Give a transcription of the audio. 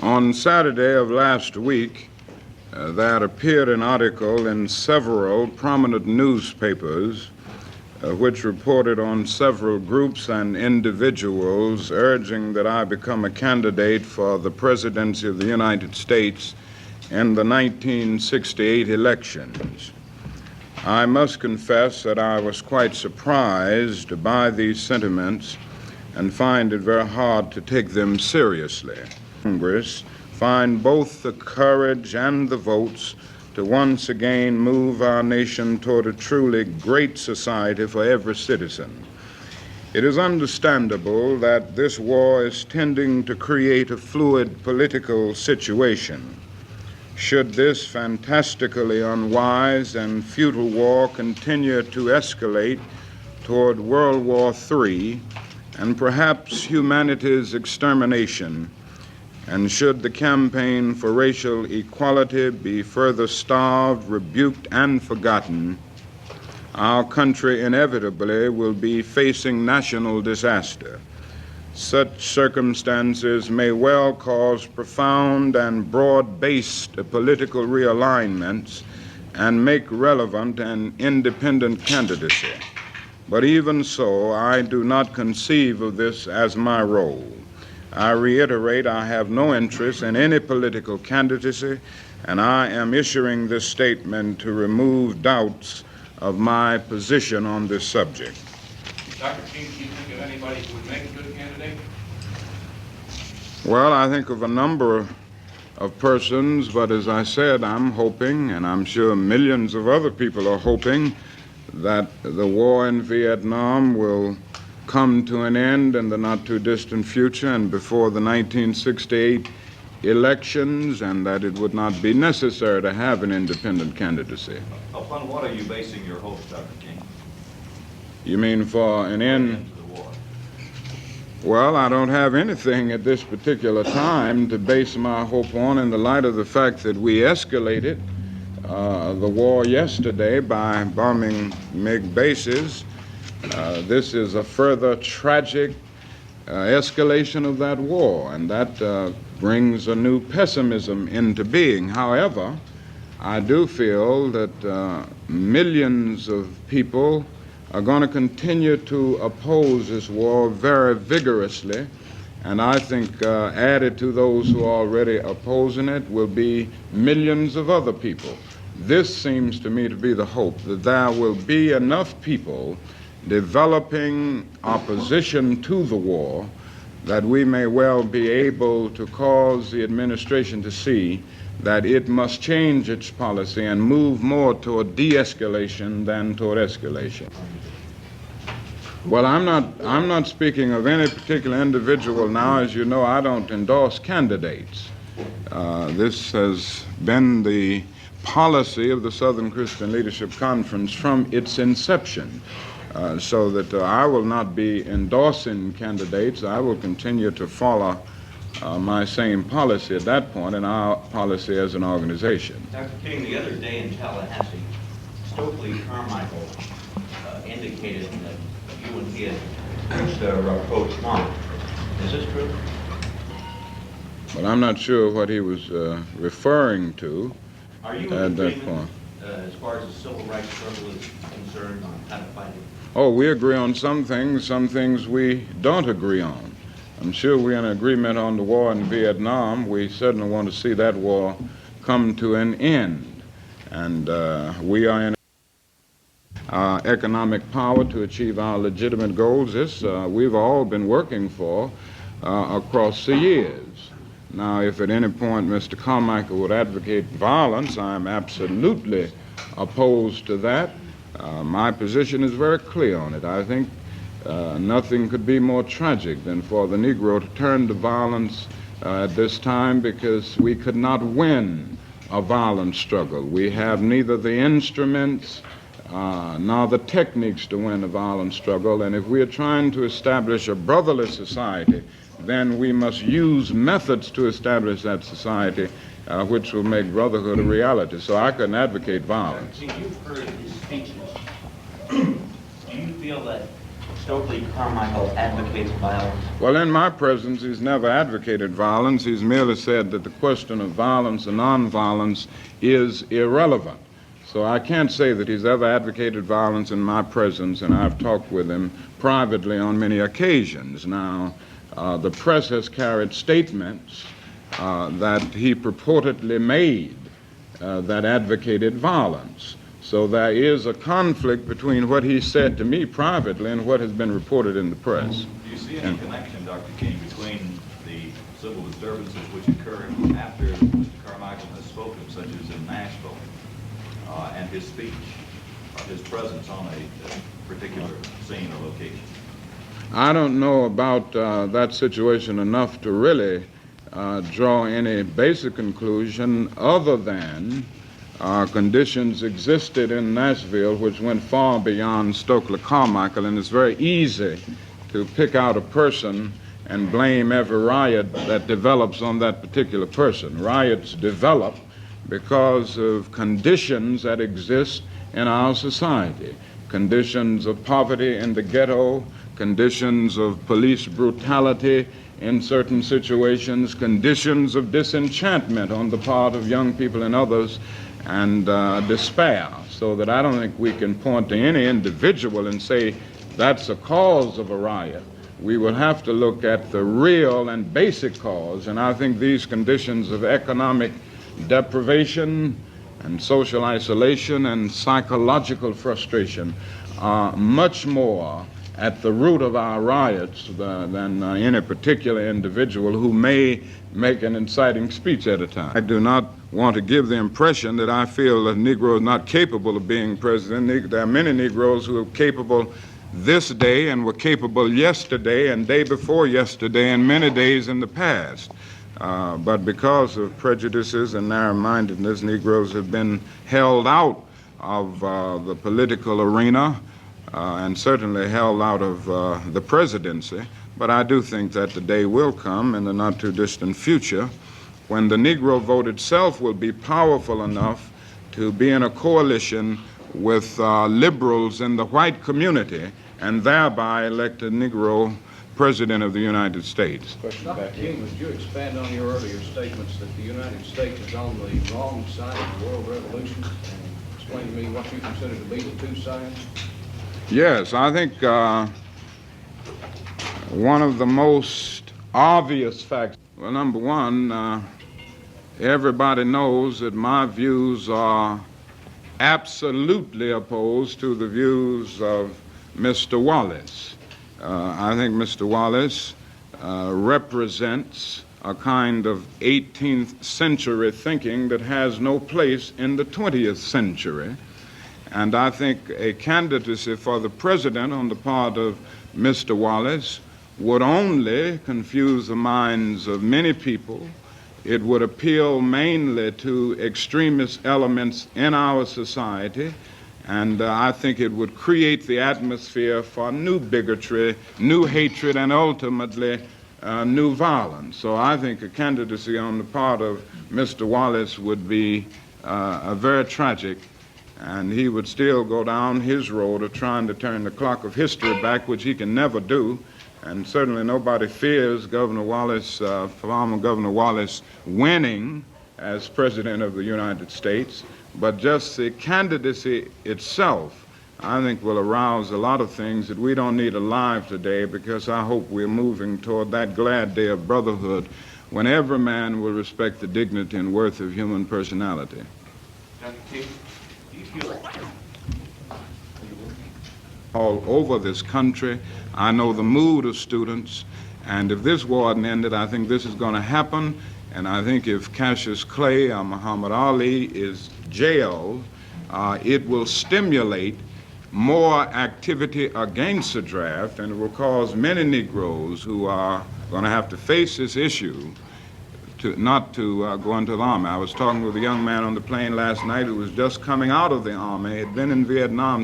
On Saturday of last week, there appeared an article in several prominent newspapers which reported on several groups and individuals urging that I become a candidate for the presidency of the United States in the 1968 elections. I must confess that I was quite surprised by these sentiments and find it very hard to take them seriously. Congress find both the courage and the votes to once again move our nation toward a truly great society for every citizen. It is understandable that this war is tending to create a fluid political situation. Should this fantastically unwise and futile war continue to escalate toward World War III and perhaps humanity's extermination, and should the campaign for racial equality be further starved, rebuked, and forgotten, our country inevitably will be facing national disaster. Such circumstances may well cause profound and broad-based political realignments and make relevant an independent candidacy. But even so, I do not conceive of this as my role. I reiterate, I have no interest in any political candidacy, and I am issuing this statement to remove doubts of my position on this subject. Dr. King, do you think of anybody who would make a good candidate? Well, I think of a number of persons, but as I said, I'm hoping, and I'm sure millions of other people are hoping, that the war in Vietnam will come to an end in the not-too-distant future and before the 1968 elections, and that it would not be necessary to have an independent candidacy. Upon what are you basing your hopes, Dr. King? You mean for an end to the war? Well, I don't have anything at this particular time to base my hope on in the light of the fact that we escalated the war yesterday by bombing MiG bases. This is a further tragic escalation of that war, and that brings a new pessimism into being. However, I do feel that millions of people are going to continue to oppose this war very vigorously, and I think added to those who are already opposing it will be millions of other people. This seems to me to be the hope, that there will be enough people developing opposition to the war that we may well be able to cause the administration to see that it must change its policy and move more toward de-escalation than toward escalation. Well, I'm not speaking of any particular individual now. As you know, I don't endorse candidates. This has been the policy of the Southern Christian Leadership Conference from its inception. So that I will not be endorsing candidates. I will continue to follow my same policy at that point and our policy as an organization. Dr. King, the other day in Tallahassee, Stokely Carmichael indicated that you and he had reached a approach point. Is this true? But I'm not sure what he was referring to Are you at in that agreement point. As far as the civil rights struggle is concerned on how to fight it? Oh, we agree on some things we don't agree on. I'm sure we're in agreement on the war in Vietnam. We certainly want to see that war come to an end. And we are in our economic power to achieve our legitimate goals. This we've all been working for across the years. Now, if at any point Mr. Carmichael would advocate violence, I'm absolutely opposed to that. My position is very clear on it. I think nothing could be more tragic than for the Negro to turn to violence at this time, because we could not win a violent struggle. We have neither the instruments nor the techniques to win a violent struggle, and if we are trying to establish a brotherly society, then we must use methods to establish that society which will make brotherhood a reality. So I couldn't advocate violence. You've heard his speeches. Do you feel that Stokely Carmichael advocates violence? Well, in my presence, he's never advocated violence. He's merely said that the question of violence and nonviolence is irrelevant. So I can't say that he's ever advocated violence in my presence, and I've talked with him privately on many occasions. Now, the press has carried statements that he purportedly made that advocated violence. So there is a conflict between what he said to me privately and what has been reported in the press. Do you see any connection, Dr. King, between the civil disturbances which occurred after Mr. Carmichael has spoken, such as in Nashville, and his speech, his presence on a particular scene or location? I don't know about that situation enough to really draw any basic conclusion other than conditions existed in Nashville which went far beyond Stokely Carmichael, and it's very easy to pick out a person and blame every riot that develops on that particular person. Riots develop because of conditions that exist in our society, conditions of poverty in the ghetto, conditions of police brutality in certain situations, conditions of disenchantment on the part of young people and others, and despair, so that I don't think we can point to any individual and say that's a cause of a riot. We will have to look at the real and basic cause, and I think these conditions of economic deprivation and social isolation and psychological frustration are much more at the root of our riots than any particular individual who may make an inciting speech at a time. I do not want to give the impression that I feel that Negro is not capable of being president. There are many Negroes who are capable this day and were capable yesterday and day before yesterday and many days in the past. But because of prejudices and narrow-mindedness, Negroes have been held out of the political arena and certainly held out of the presidency. But I do think that the day will come in the not-too-distant future when the Negro vote itself will be powerful enough to be in a coalition with liberals in the white community and thereby elect a Negro President of the United States. Dr. King, would you expand on your earlier statements that the United States is on the wrong side of the world revolution, and explain to me what you consider to be the two sides? Yes, I think one of the most obvious facts, well, number one, everybody knows that my views are absolutely opposed to the views of Mr. Wallace. I think Mr. Wallace represents a kind of 18th century thinking that has no place in the 20th century. And I think a candidacy for the president on the part of Mr. Wallace would only confuse the minds of many people. It would appeal mainly to extremist elements in our society, and I think it would create the atmosphere for new bigotry, new hatred, and ultimately new violence. So I think a candidacy on the part of Mr. Wallace would be very tragic, and he would still go down his road of trying to turn the clock of history back, which he can never do. And certainly nobody fears Governor Wallace, former Governor Wallace, winning as President of the United States. But just the candidacy itself, I think, will arouse a lot of things that we don't need alive today, because I hope we're moving toward that glad day of brotherhood when every man will respect the dignity and worth of human personality. Dr. King, do you feel All over this country, I know the mood of students, and if this war hadn't ended, I think this is going to happen. And I think if Cassius Clay or Muhammad Ali is jailed, it will stimulate more activity against the draft, and it will cause many Negroes who are going to have to face this issue not to go into the Army. I was talking with a young man on the plane last night who was just coming out of the Army. He had been in Vietnam